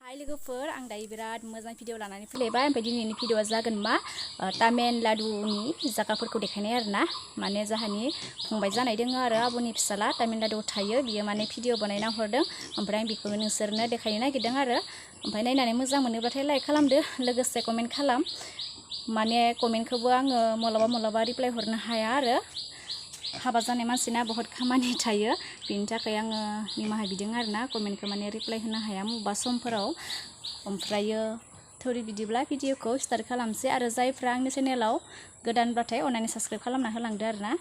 हाय लोगोफोर आं दायो बिराद मोजां भिडिअ लानानै फैलायबाय ओमफ्राय दिनैनि भिडिअआ जागोन मा तामिलनाडुनि जायगाफोरखौ देखायनाय आरोना माने जाहानि फंबाय जानाय दङ आरो आब'नि फिसाला तामिलनाडुआव थायो बियो माने भिडिअ बानायना हरदों ओमफ्राय आं बेखौ नोंसोरनो देखायनो नागिरदों आरो ओमफ्राय नायनानै मोजां मोनोबाथाय लाइक खालामदो लोगोसे कमेन्ट खालाम माने कमेन्टखौबो आङो मालाबा रिप्लाय हरनो हाया आरो हाबा जानाय मानसिना बहुत खामानि थायो बेनि थाखाय आङो निमाहा बिदों आरोना कमेन्टखौ माने रिप्लाय होनो हाया मबेबा समफोराव ओमफ्रायो थौरि बिदिब्ला भिडिअखौ स्टार्ट खालामसै आरो जायफ्रा आंनि चेनेलाव गोदानबाथाय अननानै साबस्क्राइब खालामना होलांदो आरोना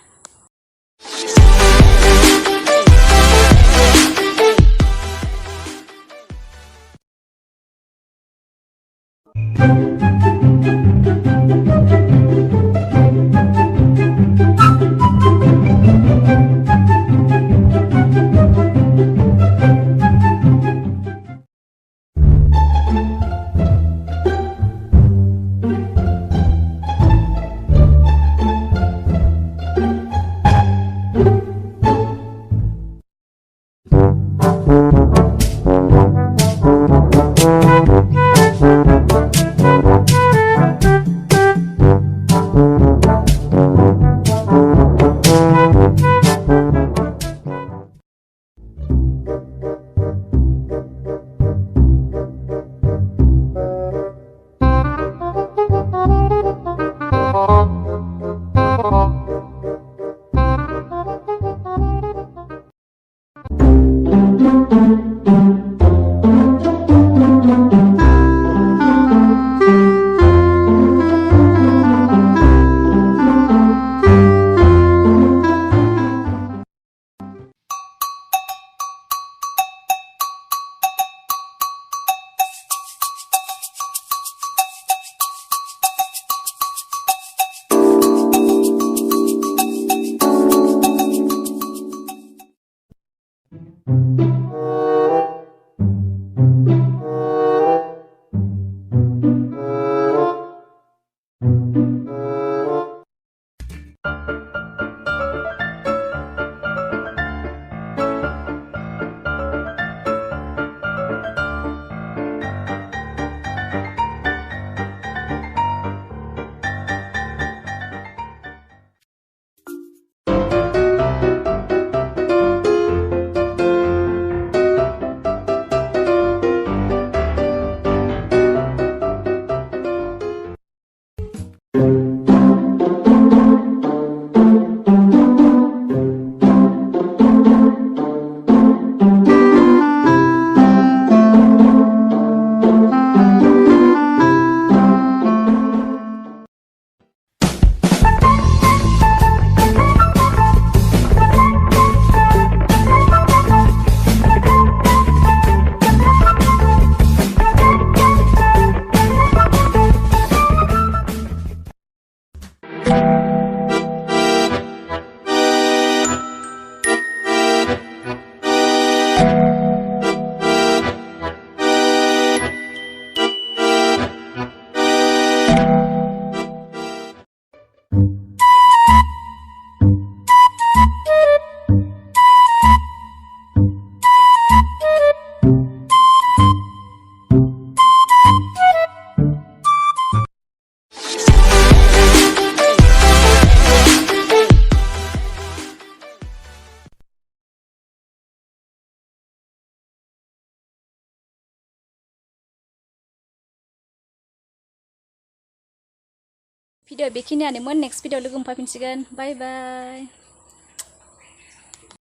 भिडिअ बेखिनियानोमोन नेक्स्ट भिडिअ लोगो मोनफिनसिगोन बाय बाय